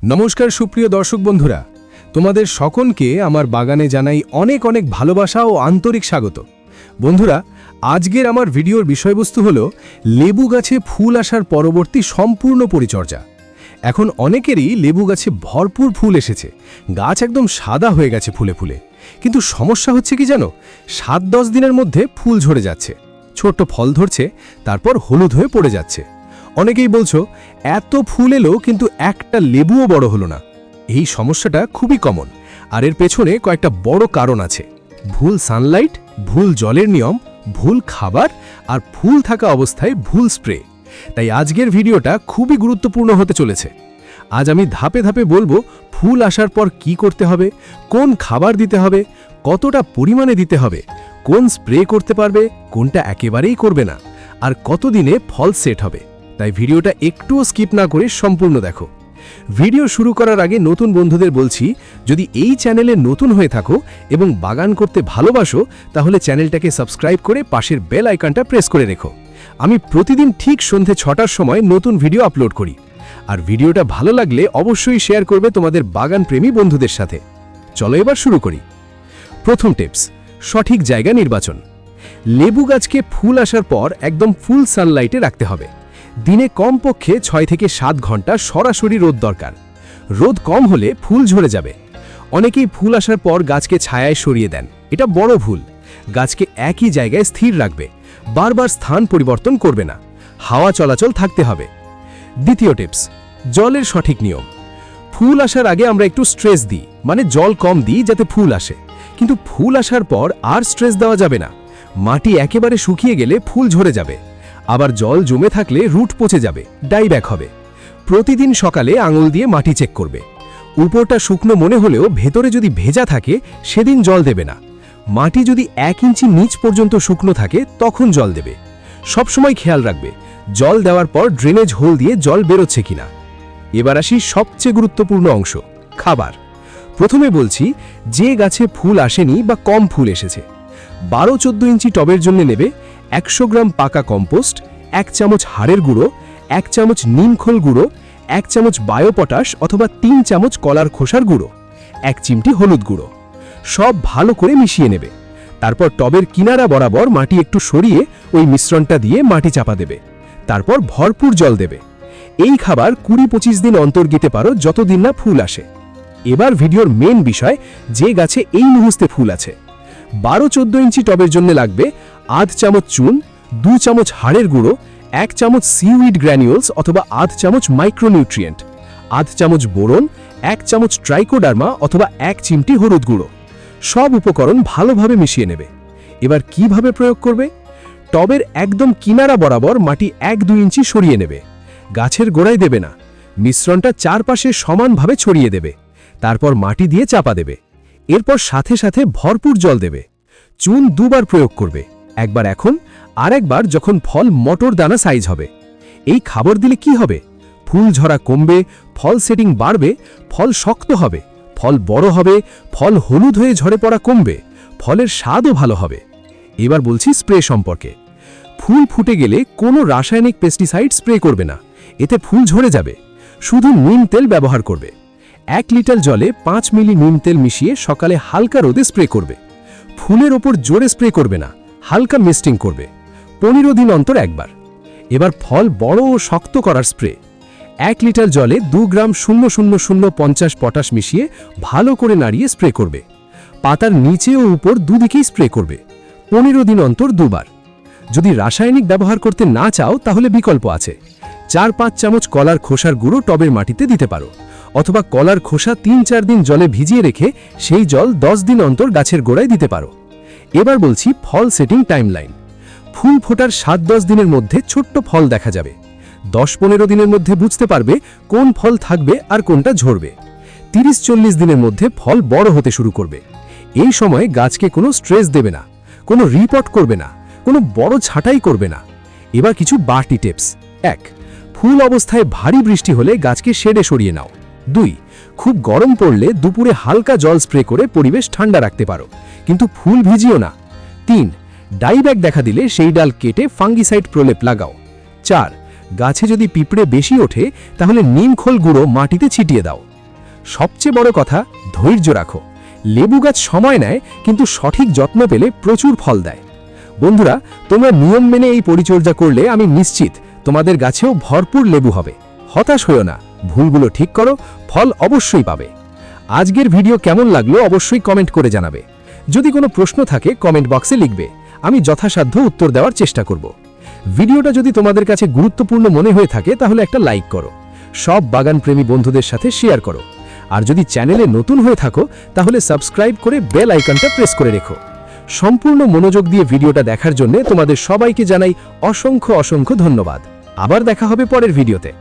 নমস্কার সুপ্রিয় দর্শক বন্ধুরা, তোমাদের সকলকে আমার বাগানে জানাই অনেক অনেক ভালোবাসা ও আন্তরিক স্বাগত। বন্ধুরা, আজকের আমার ভিডিওর বিষয়বস্তু হলো লেবু গাছে ফুল আসার পরবর্তী সম্পূর্ণ পরিচর্যা। এখন অনেকেরই লেবু গাছে ভরপুর ফুল এসেছে, গাছ একদম সাদা হয়ে গেছে ফুলে ফুলে, কিন্তু সমস্যা হচ্ছে কি জানো, 7-10 দিনের মধ্যে ফুল ঝরে যাচ্ছে, ছোট্ট ফল ধরছে, তারপর হলুদ হয়ে পড়ে যাচ্ছে। অনেকেই বলছো এত ফুল এলো কিন্তু একটা লেবুও বড় হলো না। এই সমস্যাটা খুবই কমন, আর এর পেছনে কয়েকটা বড় কারণ আছে। ভুল সানলাইট, ভুল জলের নিয়ম, ভুল খাবার আর ফুল থাকা অবস্থায় ভুল স্প্রে। তাই আজকের ভিডিওটা খুবই গুরুত্বপূর্ণ হতে চলেছে। আজ আমি ধাপে ধাপে বলবো ফুল আসার পর কি করতে হবে, কোন খাবার দিতে হবে, কতটা পরিমাণে দিতে হবে, কোন স্প্রে করতে পারবে, কোনটা একেবারেই করবে না, আর কতদিনে ফল সেট হবে। তাই ভিডিওটা একটুও স্কিপ না করে সম্পূর্ণ দেখো। ভিডিও শুরু করার আগে নতুন বন্ধুদের বলছি, যদি এই চ্যানেলে নতুন হয়ে থাকো এবং বাগান করতে ভালোবাসো, তাহলে চ্যানেলটাকে সাবস্ক্রাইব করে পাশের বেল আইকনটা প্রেস করে রেখো। আমি প্রতিদিন ঠিক সন্ধে 6টার সময় নতুন ভিডিও আপলোড করি। আর ভিডিওটা ভালো লাগলে অবশ্যই শেয়ার করবে তোমাদের বাগান প্রেমী বন্ধুদের সাথে। চলো এবার শুরু করি। প্রথম টিপস, সঠিক জায়গা নির্বাচন। লেবু গাছকে ফুল আসার পর একদম ফুল সানলাইটে রাখতে হবে। দিনে কমপক্ষে 6 থেকে 7 ঘন্টা সরাসরি রোদ দরকার। রোদ কম হলে ফুল ঝরে যাবে। অনেকেই ফুল আসার পর গাছকে ছায়ায় সরিয়ে দেন, এটা বড় ভুল। গাছকে একই জায়গায় স্থির রাখবে, বারবার স্থান পরিবর্তন করবে না। হাওয়া চলাচল থাকতে হবে। দ্বিতীয় টিপস, জলের সঠিক নিয়ম। ফুল আসার আগে আমরা একটু স্ট্রেস দিই, মানে জল কম দিই যাতে ফুল আসে, কিন্তু ফুল আসার পর আর স্ট্রেস দেওয়া যাবে না। মাটি একেবারে শুকিয়ে গেলে ফুল ঝরে যাবে, আবার জল জমে থাকলে রুট পচে যাবে, ডাইব্যাক হবে। প্রতিদিন সকালে আঙুল দিয়ে মাটি চেক করবে। উপরটা শুকনো মনে হলেও ভেতরে যদি ভেজা থাকে সেদিন জল দেবে না। মাটি যদি 1 ইঞ্চি নিচ পর্যন্ত শুকনো থাকে তখন জল দেবে। সবসময় খেয়াল রাখবে জল দেওয়ার পর ড্রেনেজ হোল দিয়ে জল বেরোচ্ছে কিনা। এবার আসি সবচেয়ে গুরুত্বপূর্ণ অংশ, খাবার। প্রথমে বলছি, যে গাছে ফুল আসেনি বা কম ফুল এসেছে, 12-14 ইঞ্চি টবের জন্য নেবে 100 গ্রাম পাকা কম্পোস্ট, 1 চামচ হাড়ের গুঁড়ো, 1 চামচ নিমখোল গুঁড়ো, 1 চামচ বায়োপটাশ অথবা 3 চামচ কলার খোসার গুঁড়ো, 1 চিমটি হলুদ গুঁড়ো। সব ভালো করে মিশিয়ে নেবে। তারপর টবের কিনারা বরাবর মাটি একটু সরিয়ে ওই মিশ্রণটা দিয়ে মাটি চাপা দেবে। তারপর ভরপুর জল দেবে। এই খাবার 20-25 দিন অন্তর দিতে পারো, যতদিন না ফুল আসে। এবার ভিডিওর মেন বিষয়, যে গাছে এই মুহূর্তে ফুল আছে। 12-14 ইঞ্চি টবের জন্য লাগবে 1/2 চামচ চুন, 2 চামচ হাড়ের গুঁড়ো, 1 চামচ সিউইড গ্র্যানিউলস অথবা 1/2 চামচ মাইক্রোনিউট্রিয়েন্ট, 1/2 চামচ বোরন, 1 চামচ ট্রাইকোডার্মা অথবা 1 চিমটি হলুদ গুঁড়ো। সব উপকরণ ভালোভাবে মিশিয়ে নেবে। এবার কিভাবে প্রয়োগ করবে? টবের একদম কিনারা বরাবর মাটি 1-2 ইঞ্চি সরিয়ে নেবে। গাছের গোড়ায় দেবে না, মিশ্রণটা চারপাশে সমানভাবে ছড়িয়ে দেবে। তারপর মাটি দিয়ে চাপা দেবে। এরপর সাথে সাথে ভরপুর জল দেবে। চুন 2 বার প্রয়োগ করবে, একবার এখন, আর একবার যখন ফল মটর দানা সাইজ হবে। এই খাবার দিলে কি হবে? ফুল ঝরা কমবে, ফল সেটিং বাড়বে, ফল শক্ত হবে, ফল বড় হবে, ফল হলুদ হয়ে ঝরে পড়া কমবে, ফলের স্বাদও ভালো হবে। এবার বলছি স্প্রে সম্পর্কে। ফুল ফুটে গেলে কোনো রাসায়নিক পেস্টিসাইড স্প্রে করবে না, এতে ফুল ঝরে যাবে। শুধু নিম তেল ব্যবহার করবে। 1 লিটার জলে 5 মিলি নিম তেল মিশিয়ে সকালে হালকা রোদে স্প্রে করবে। ফুলের ওপর জোরে স্প্রে করবে না, হালকা মিস্টিং করবে। 15 দিন অন্তর একবার। এবার ফল বড় ও শক্ত করার স্প্রে। 1 লিটার জলে 2 গ্রাম 0.0050 পটাশ মিশিয়ে ভালো করে নাড়িয়ে স্প্রে করবে। পাতার নিচে ও উপর দুদিকেই স্প্রে করবে। 15 দিন অন্তর 2 বার। যদি রাসায়নিক ব্যবহার করতে না চাও তাহলে বিকল্প আছে। 4-5 চামচ কলার খোসার গুঁড়ো টবের মাটিতে দিতে পারো, অথবা কলার খোসা 3-4 দিন জলে ভিজিয়ে রেখে সেই জল 10 দিন অন্তর গাছের গোড়ায় দিতে পারো। এবার বলছি ফল সেটিং টাইমলাইন। ফুল ফোটার 7-10 দিনের মধ্যে ছোট্ট ফল দেখা যাবে। 10-15 দিনের মধ্যে বুঝতে পারবে কোন ফল থাকবে আর কোনটা ঝরবে। 30-40 দিনের মধ্যে ফল বড় হতে শুরু করবে। এই সময় গাছকে কোনো স্ট্রেস দেবে না, কোনো রিপোর্ট করবে না, কোনো বড় ছাঁটাই করবে না। এবার কিছু বাড়তি টিপস। 1. ফুল অবস্থায় ভারী বৃষ্টি হলে গাছকে শেডে সরিয়ে নাও। 2. খুব গরম পড়লে দুপুরে হালকা জল স্প্রে করে পরিবেশ ঠান্ডা রাখতে পারো, কিন্তু ফুল ভিজিও না। 3. ডাইব্যাক দেখা দিলে সেই ডাল কেটে ফাঙ্গিসাইড প্রলেপ লাগাও। 4. গাছে যদি পিঁপড়ে বেশি ওঠে তাহলে নিমখোল গুঁড়ো মাটিতে ছিটিয়ে দাও। সবচেয়ে বড় কথা, ধৈর্য রাখো। লেবু গাছ সময় নেয়, কিন্তু সঠিক যত্ন পেলে প্রচুর ফল দেয়। বন্ধুরা, তোমরা নিয়ম মেনে এই পরিচর্যা করলে আমি নিশ্চিত তোমাদের গাছেও ভরপুর লেবু হবে। হতাশ হয়ো না, ভুলগুলো ঠিক করো, ফল অবশ্যই পাবে। আজকের ভিডিও কেমন লাগলো অবশ্যই কমেন্ট করে জানাবে। যদি কোনো প্রশ্ন থাকে কমেন্ট বক্সে লিখবে, আমি যথাসাধ্য উত্তর দেওয়ার চেষ্টা করব। ভিডিওটা যদি তোমাদের কাছে গুরুত্বপূর্ণ মনে হয়ে থাকে তাহলে একটা লাইক করো, সব বাগানপ্রেমী বন্ধুদের সাথে শেয়ার করো। আর যদি চ্যানেলে নতুন হয়ে থাকো তাহলে সাবস্ক্রাইব করে বেল আইকনটা প্রেস করে রেখো। সম্পূর্ণ মনোযোগ দিয়ে ভিডিওটা দেখার জন্য তোমাদের সবাইকে জানাই অসংখ্য অসংখ্য ধন্যবাদ। আবার দেখা হবে পরের ভিডিওতে।